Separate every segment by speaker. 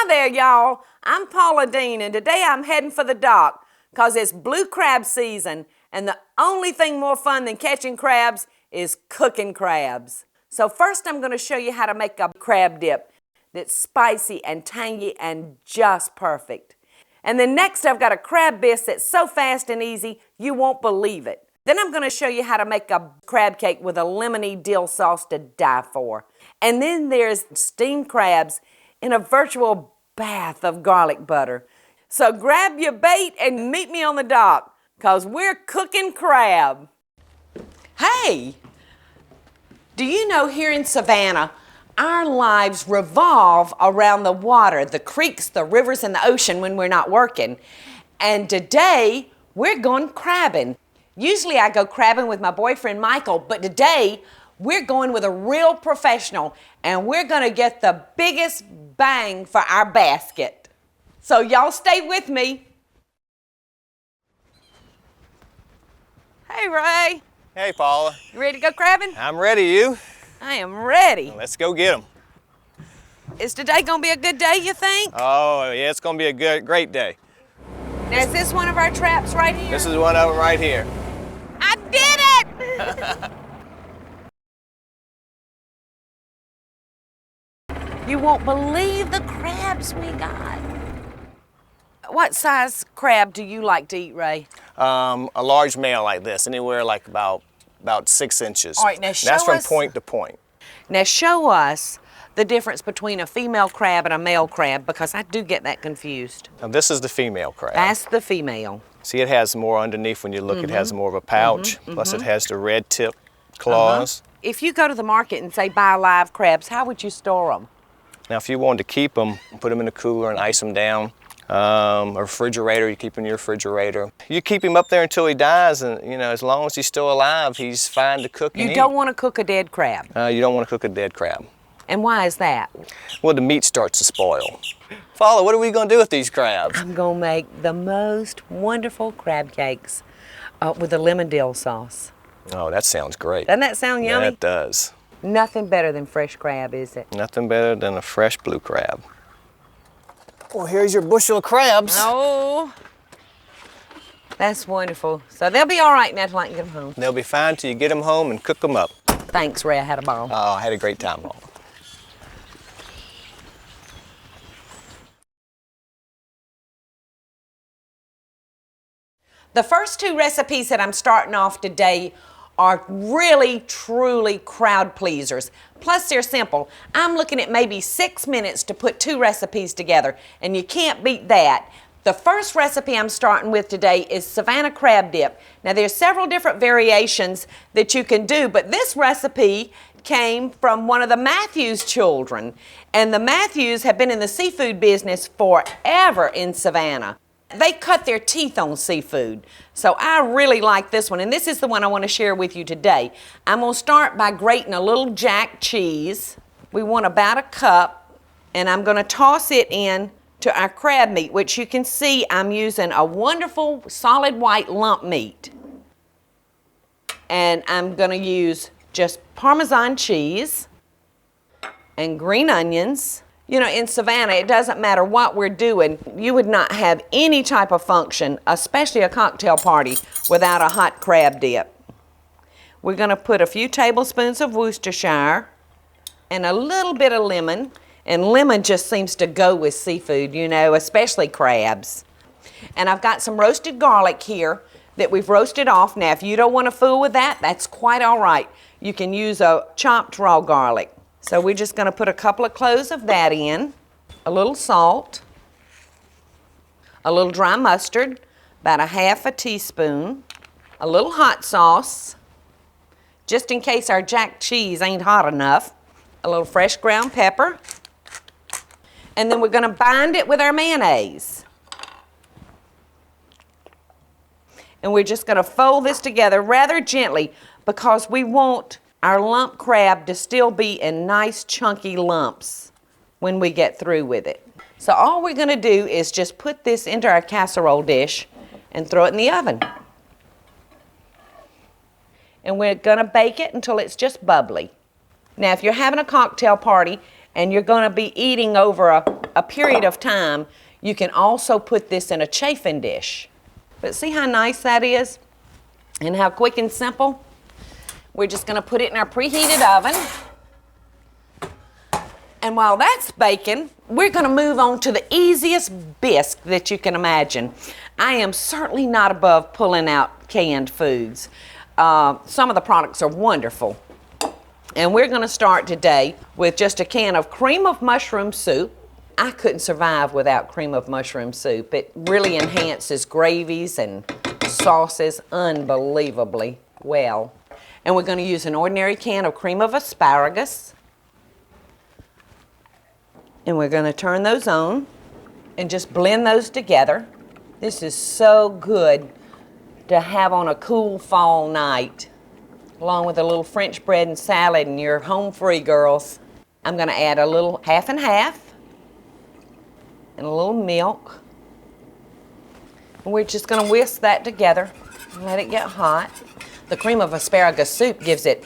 Speaker 1: Hi there, y'all. I'm Paula Deen, and today I'm heading for the dock because it's blue crab season, and the only thing more fun than catching crabs is cooking crabs. So first I'm going to show you how to make a crab dip that's spicy and tangy and just perfect. And then next I've got a crab bisque that's so fast and easy you won't believe it. Then I'm going to show you how to make a crab cake with a lemon-dill sauce to die for. And then there's steamed crabs in a virtual bath of garlic butter. So grab your bait and meet me on the dock, because we're cooking crab. Hey, do you know here in Savannah, our lives revolve around the water, the creeks, the rivers, and the ocean when we're not working. And today, we're going crabbing. Usually I go crabbing with my boyfriend Michael, but today we're going with a real professional, and we're gonna get the biggest bang for our basket. So y'all stay with me. Hey, Ray.
Speaker 2: Hey, Paula.
Speaker 1: You ready to go crabbing?
Speaker 2: I'm ready, you?
Speaker 1: I am ready.
Speaker 2: Well, let's go get them.
Speaker 1: Is today gonna be a good day, you think?
Speaker 2: Oh, yeah, it's gonna be a great day.
Speaker 1: Now, is this one of our traps right here?
Speaker 2: This is one of them right here.
Speaker 1: I did it! You won't believe the crabs we got. What size crab do you like to eat, Ray?
Speaker 2: A large male like this, anywhere like about 6 inches.
Speaker 1: All right, now show
Speaker 2: That's from
Speaker 1: us-
Speaker 2: point to point.
Speaker 1: Now show us the difference between a female crab and a male crab, because I do get that confused.
Speaker 2: Now, this is the female crab.
Speaker 1: That's the female.
Speaker 2: See, it has more underneath when you look. It has more of a pouch. Plus, it has the red tip claws.
Speaker 1: If you go to the market and say buy live crabs, how would you store them?
Speaker 2: Now, if you wanted to keep them, put them in a cooler and ice them down. A refrigerator, you keep him in your refrigerator. You keep him up there until he dies, and you know, as long as he's still alive, he's fine to cook and
Speaker 1: You
Speaker 2: eat.
Speaker 1: don't want to cook a dead crab.
Speaker 2: You don't want to cook a dead crab.
Speaker 1: And why is that?
Speaker 2: Well, the meat starts to spoil. Paula, what are we going to do with these crabs?
Speaker 1: I'm going to make the most wonderful crab cakes with a lemon-dill sauce.
Speaker 2: Oh, that sounds great.
Speaker 1: Doesn't that sound yummy?
Speaker 2: Yeah, it does.
Speaker 1: Nothing better than fresh crab, is it?
Speaker 2: Nothing better than a fresh blue crab. Well, here's your bushel of crabs.
Speaker 1: Oh, that's wonderful. So they'll be all right now till I can get them home.
Speaker 2: They'll be fine till you get them home and cook them up.
Speaker 1: Thanks, Ray. I had a ball.
Speaker 2: Oh, I had a great time, Paula.
Speaker 1: The first two recipes that I'm starting off today are really, truly crowd pleasers. Plus, they're simple. I'm looking at maybe 6 minutes to put two recipes together, and you can't beat that. The first recipe I'm starting with today is Savannah crab dip. Now, there's several different variations that you can do, but this recipe came from one of the Matthews children, and the Matthews have been in the seafood business forever in Savannah. They cut their teeth on seafood, so I really like this one, and this is the one I want to share with you today. I'm going to start by grating a little jack cheese. We want about a cup, and I'm going to toss it in to our crab meat, which you can see I'm using a wonderful solid white lump meat. And I'm going to use just Parmesan cheese and green onions. You know, in Savannah, it doesn't matter what we're doing. You would not have any type of function, especially a cocktail party, without a hot crab dip. We're going to put a few tablespoons of Worcestershire and a little bit of lemon. And lemon just seems to go with seafood, you know, especially crabs. And I've got some roasted garlic here that we've roasted off. Now, if you don't want to fool with that, that's quite all right. You can use a chopped raw garlic. So we're just going to put a couple of cloves of that in, a little salt, a little dry mustard, about a half a teaspoon, a little hot sauce, just in case our jack cheese ain't hot enough, a little fresh ground pepper, and then we're going to bind it with our mayonnaise. And we're just going to fold this together rather gently because we want our lump crab to still be in nice chunky lumps when we get through with it. So all we're going to do is just put this into our casserole dish and throw it in the oven. And we're going to bake it until it's just bubbly. Now, if you're having a cocktail party and you're going to be eating over a a period of time, you can also put this in a chafing dish. But see how nice that is? And how quick and simple? We're just gonna put it in our preheated oven. And while that's baking, we're gonna move on to the easiest bisque that you can imagine. I am certainly not above pulling out canned foods. Some of the products are wonderful. And we're gonna start today with just a can of cream of mushroom soup. I couldn't survive without cream of mushroom soup. It really enhances gravies and sauces unbelievably well. And we're gonna use an ordinary can of cream of asparagus. And we're gonna turn those on and just blend those together. This is so good to have on a cool fall night, along with a little French bread and salad, and you're home free, girls. I'm gonna add a little half and half, and a little milk. And we're just gonna whisk that together and let it get hot. The cream of asparagus soup gives it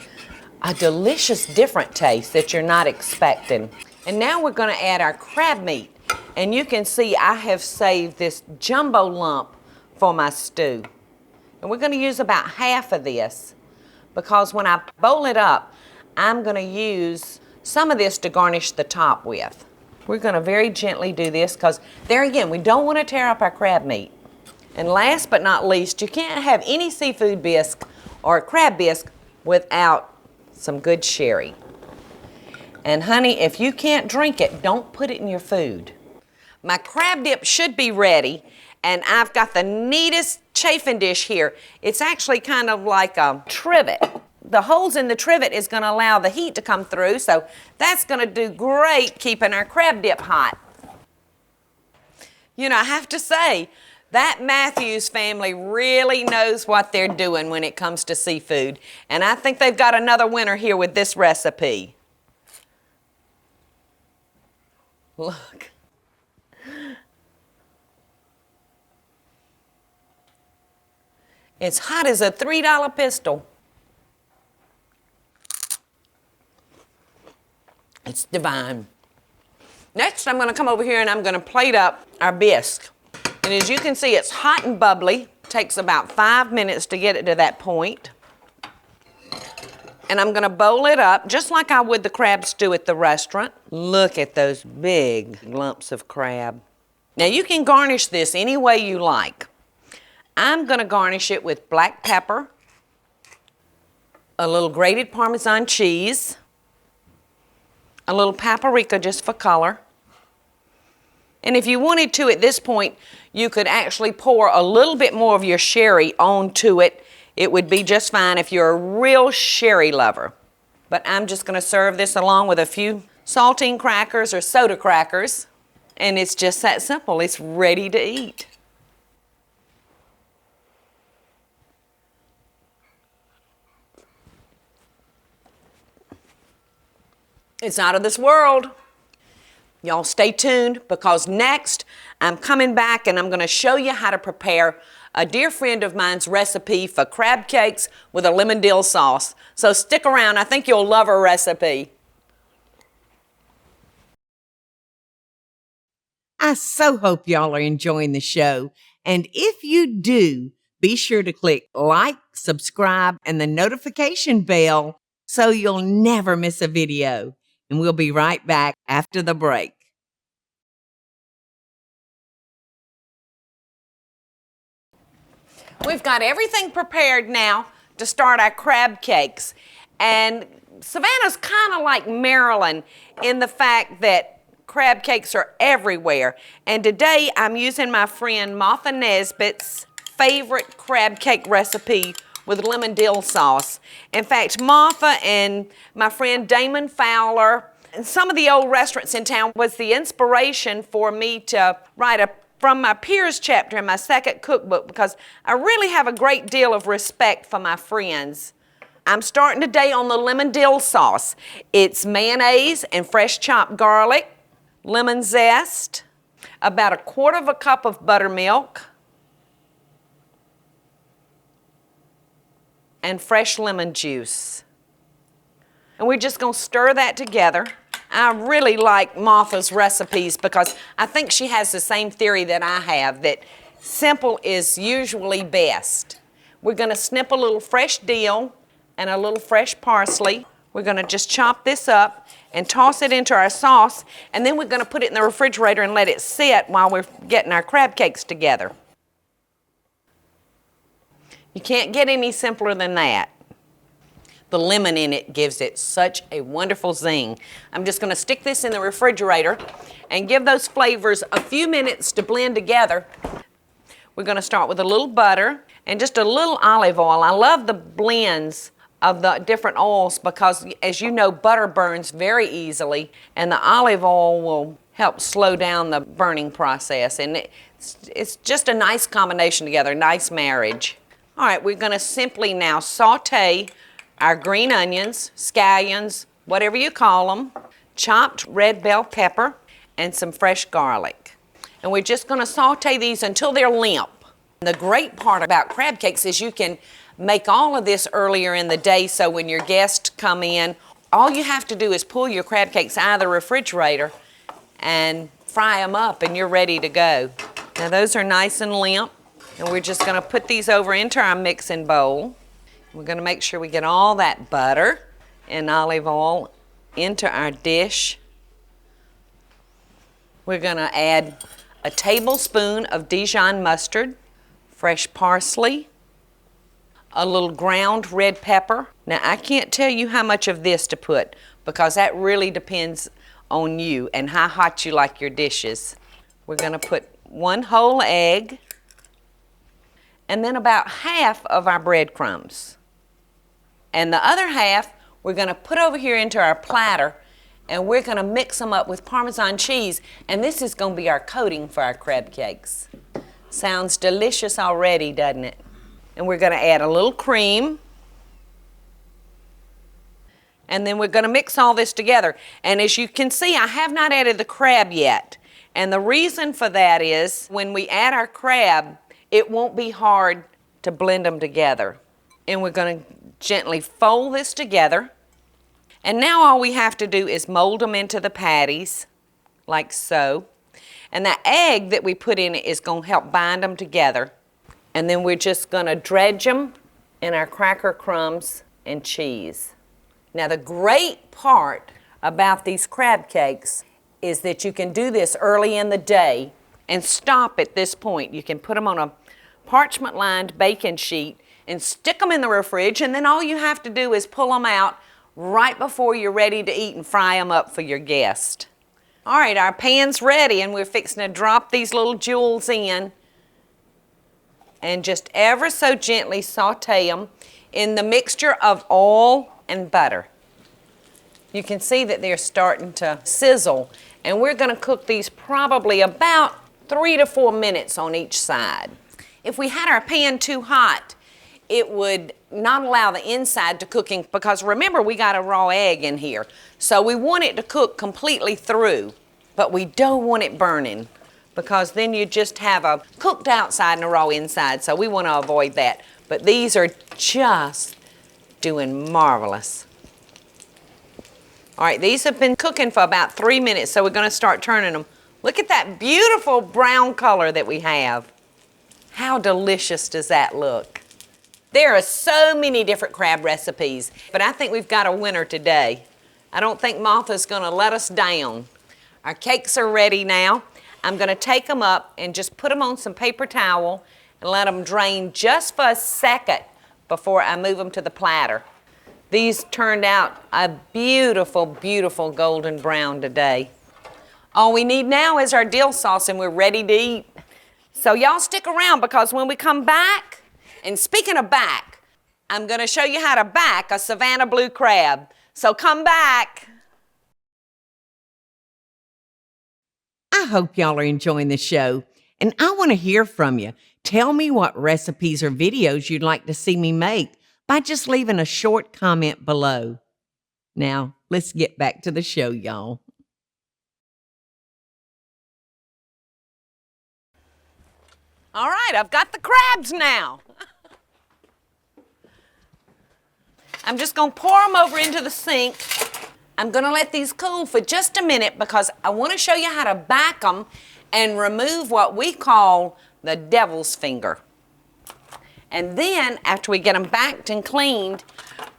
Speaker 1: a delicious, different taste that you're not expecting. And now we're gonna add our crab meat. And you can see I have saved this jumbo lump for my stew. And we're gonna use about half of this because when I bowl it up, I'm gonna use some of this to garnish the top with. We're gonna very gently do this because there again, we don't wanna tear up our crab meat. And last but not least, you can't have any seafood bisque or a crab bisque without some good sherry. And honey, if you can't drink it, don't put it in your food. My crab dip should be ready, and I've got the neatest chafing dish here. It's actually kind of like a trivet. The holes in the trivet is gonna allow the heat to come through, so that's gonna do great keeping our crab dip hot. You know, I have to say, that Matthews family really knows what they're doing when it comes to seafood, and I think they've got another winner here with this recipe. Look. It's hot as a $3 pistol. It's divine. Next, I'm gonna come over here and I'm gonna plate up our bisque. And as you can see, it's hot and bubbly. Takes about 5 minutes to get it to that point. And I'm gonna bowl it up just like I would the crab stew at the restaurant. Look at those big lumps of crab. Now you can garnish this any way you like. I'm gonna garnish it with black pepper, a little grated Parmesan cheese, a little paprika just for color. And if you wanted to at this point, you could actually pour a little bit more of your sherry onto it. It would be just fine if you're a real sherry lover. But I'm just gonna serve this along with a few saltine crackers or soda crackers. And it's just that simple, it's ready to eat. It's out of this world. Y'all stay tuned because next I'm coming back and I'm gonna show you how to prepare a dear friend of mine's recipe for crab cakes with a lemon-dill sauce. So stick around, I think you'll love her recipe.
Speaker 3: I so hope y'all are enjoying the show. And if you do, be sure to click like, subscribe, and the notification bell so you'll never miss a video. And we'll be right back after the break.
Speaker 1: We've got everything prepared now to start our crab cakes. And Savannah's kind of like Maryland in the fact that crab cakes are everywhere. And today I'm using my friend Martha Nesbitt's favorite crab cake recipe with lemon-dill sauce. In fact, Martha and my friend Damon Fowler and some of the old restaurants in town was the inspiration for me to write a From My Peers chapter in my second cookbook because I really have a great deal of respect for my friends. I'm starting today on the lemon-dill sauce. It's mayonnaise and fresh chopped garlic, lemon zest, about 1/4 cup of buttermilk, and fresh lemon juice. And we're just gonna stir that together. I really like Martha's recipes because I think she has the same theory that I have, that simple is usually best. We're going to snip a little fresh dill and a little fresh parsley. We're going to just chop this up and toss it into our sauce, and then we're going to put it in the refrigerator and let it sit while we're getting our crab cakes together. You can't get any simpler than that. The lemon in it gives it such a wonderful zing. I'm just going to stick this in the refrigerator and give those flavors a few minutes to blend together. We're going to start with a little butter and just a little olive oil. I love the blends of the different oils because, as you know, butter burns very easily, and the olive oil will help slow down the burning process. And it's just a nice combination together, nice marriage. All right, we're going to simply now saute our green onions, scallions, whatever you call them, chopped red bell pepper, and some fresh garlic. And we're just going to saute these until they're limp. The great part about crab cakes is you can make all of this earlier in the day, so when your guests come in, all you have to do is pull your crab cakes out of the refrigerator and fry them up, and you're ready to go. Now those are nice and limp, and we're just going to put these over into our mixing bowl. We're going to make sure we get all that butter and olive oil into our dish. We're going to add a tablespoon of Dijon mustard, fresh parsley, a little ground red pepper. Now, I can't tell you how much of this to put because that really depends on you and how hot you like your dishes. We're going to put 1 whole egg and then about half of our breadcrumbs. And the other half we're going to put over here into our platter, and we're going to mix them up with Parmesan cheese, and this is going to be our coating for our crab cakes. Sounds delicious already, doesn't it? And we're going to add a little cream, and then we're going to mix all this together. And as you can see, I have not added the crab yet, and the reason for that is when we add our crab, it won't be hard to blend them together. And we're going to gently fold this together. And now all we have to do is mold them into the patties, like so. And that egg that we put in it is going to help bind them together. And then we're just going to dredge them in our cracker crumbs and cheese. Now the great part about these crab cakes is that you can do this early in the day and stop at this point. You can put them on a parchment-lined baking sheet and stick them in the fridge, and then all you have to do is pull them out right before you're ready to eat and fry them up for your guest. All right, our pan's ready, and we're fixing to drop these little jewels in and just ever so gently saute them in the mixture of oil and butter. You can see that they're starting to sizzle, and we're going to cook these probably about 3 to 4 minutes on each side. If we had our pan too hot, it would not allow the inside to cooking, because remember, we got a raw egg in here. So we want it to cook completely through, but we don't want it burning, because then you just have a cooked outside and a raw inside. So we want to avoid that. But these are just doing marvelous. All right, these have been cooking for about 3 minutes, so we're going to start turning them. Look at that beautiful brown color that we have. How delicious does that look? There are so many different crab recipes, but I think we've got a winner today. I don't think Martha's going to let us down. Our cakes are ready now. I'm going to take them up and just put them on some paper towel and let them drain just for a second before I move them to the platter. These turned out a beautiful, beautiful golden brown today. All we need now is our dill sauce, and we're ready to eat. So y'all stick around, because when we come back, and speaking of back, I'm going to show you how to back a Savannah blue crab. So come back.
Speaker 3: I hope y'all are enjoying the show, and I want to hear from you. Tell me what recipes or videos you'd like to see me make by just leaving a short comment below. Now, let's get back to the show, y'all.
Speaker 1: All right, I've got the crabs now. I'm just going to pour them over into the sink. I'm gonna let these cool for just a minute because I wanna show you how to back them and remove what we call the devil's finger. And then, after we get them backed and cleaned,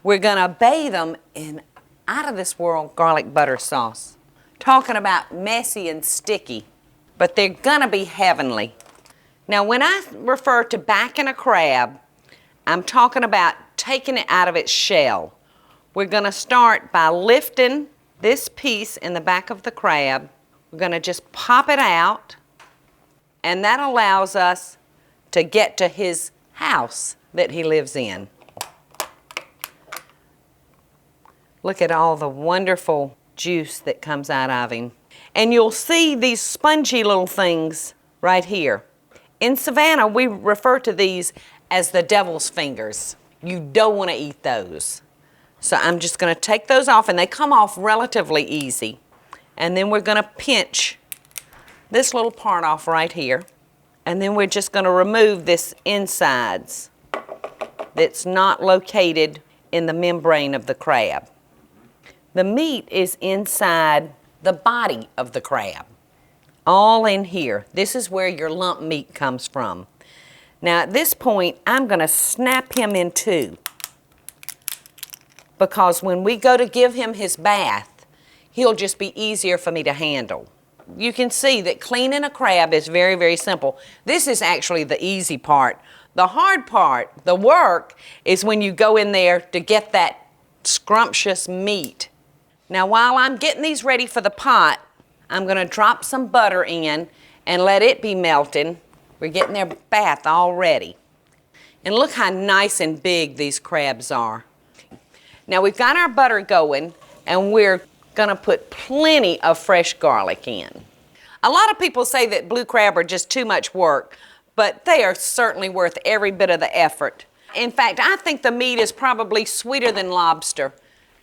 Speaker 1: we're gonna bathe them in out of this world garlic butter sauce. Talking about messy and sticky, but they're gonna be heavenly. Now, when I refer to backing a crab, I'm talking about taking it out of its shell. We're gonna start by lifting this piece in the back of the crab. We're gonna just pop it out, and that allows us to get to his house that he lives in. Look at all the wonderful juice that comes out of him. And you'll see these spongy little things right here. In Savannah, we refer to these as the devil's fingers. You don't want to eat those. So I'm just going to take those off, and they come off relatively easy. And then we're going to pinch this little part off right here. And then we're just going to remove this insides that's not located in the membrane of the crab. The meat is inside the body of the crab, all in here. This is where your lump meat comes from. Now at this point, I'm going to snap him in two, because when we go to give him his bath, he'll just be easier for me to handle. You can see that cleaning a crab is very, very simple. This is actually the easy part. The hard part, the work, is when you go in there to get that scrumptious meat. Now, while I'm getting these ready for the pot, I'm going to drop some butter in and let it be melting. We're getting their bath all ready. And look how nice and big these crabs are. Now, we've got our butter going, and we're going to put plenty of fresh garlic in. A lot of people say that blue crab are just too much work, but they are certainly worth every bit of the effort. In fact, I think the meat is probably sweeter than lobster.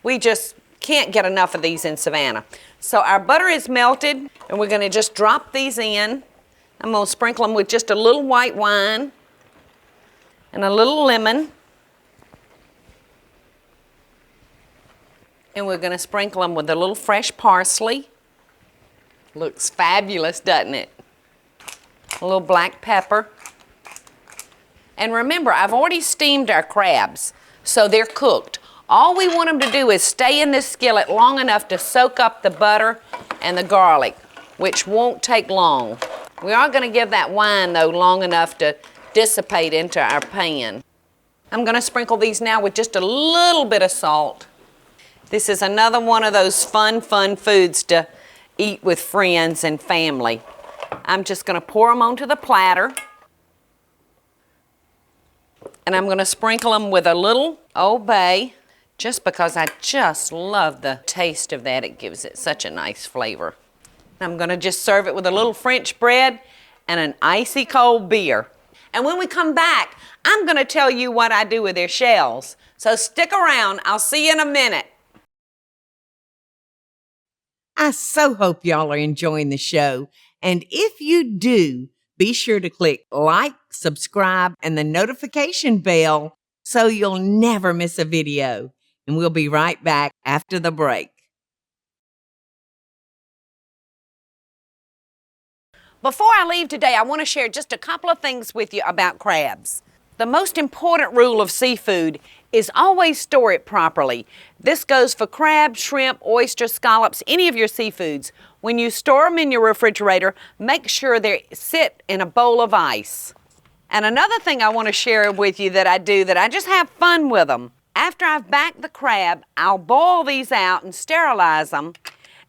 Speaker 1: We just can't get enough of these in Savannah. So our butter is melted, and we're going to just drop these in. I'm going to sprinkle them with just a little white wine and a little lemon. And we're going to sprinkle them with a little fresh parsley. Looks fabulous, doesn't it? A little black pepper. And remember, I've already steamed our crabs, so they're cooked. All we want them to do is stay in this skillet long enough to soak up the butter and the garlic, which won't take long. We are going to give that wine, though, long enough to dissipate into our pan. I'm going to sprinkle these now with just a little bit of salt. This is another one of those fun foods to eat with friends and family. I'm just going to pour them onto the platter. And I'm going to sprinkle them with a little Old Bay, just because I just love the taste of that. It gives it such a nice flavor. I'm going to just serve it with a little French bread and an icy cold beer. And when we come back, I'm going to tell you what I do with their shells. So stick around. I'll see you in a minute.
Speaker 3: I so hope y'all are enjoying the show. And if you do, be sure to click like, subscribe, and the notification bell so you'll never miss a video. And we'll be right back after the break.
Speaker 1: Before I leave today, I want to share just a couple of things with you about crabs. The most important rule of seafood is always store it properly. This goes for crab, shrimp, oyster, scallops, any of your seafoods. When you store them in your refrigerator, make sure they sit in a bowl of ice. And another thing I want to share with you that I do, that I just have fun with them. After I've backed the crab, I'll boil these out and sterilize them,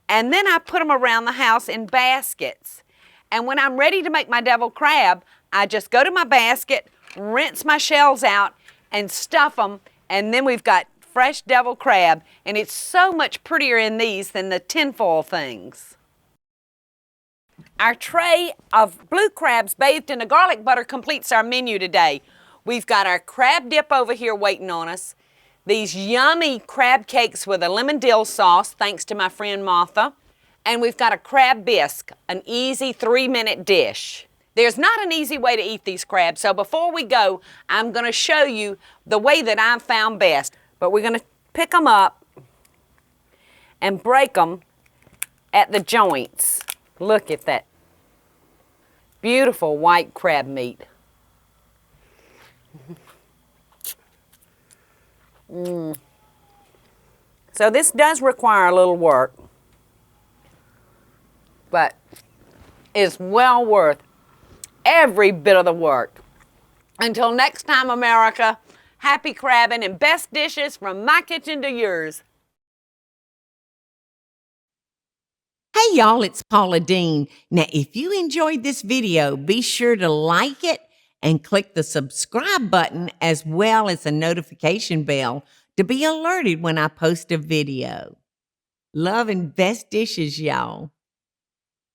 Speaker 1: and then I put them around the house in baskets. And when I'm ready to make my deviled crab, I just go to my basket, rinse my shells out, and stuff them, and then we've got fresh deviled crab, and it's so much prettier in these than the tinfoil things. Our tray of blue crabs bathed in the garlic butter completes our menu today. We've got our crab dip over here waiting on us, these yummy crab cakes with a lemon-dill sauce, thanks to my friend Martha, and we've got a crab bisque, an easy 3-minute dish. There's not an easy way to eat these crabs, so before we go, I'm going to show you the way that I've found best. But we're going to pick them up, and break them at the joints. Look at that beautiful white crab meat. So this does require a little work, but it's well worth every bit of the work. Until next time, America, happy crabbing and best dishes from my kitchen to yours.
Speaker 3: Hey y'all, it's Paula Deen. Now, if you enjoyed this video, be sure to like it and click the subscribe button as well as the notification bell to be alerted when I post a video. Love and best dishes, y'all.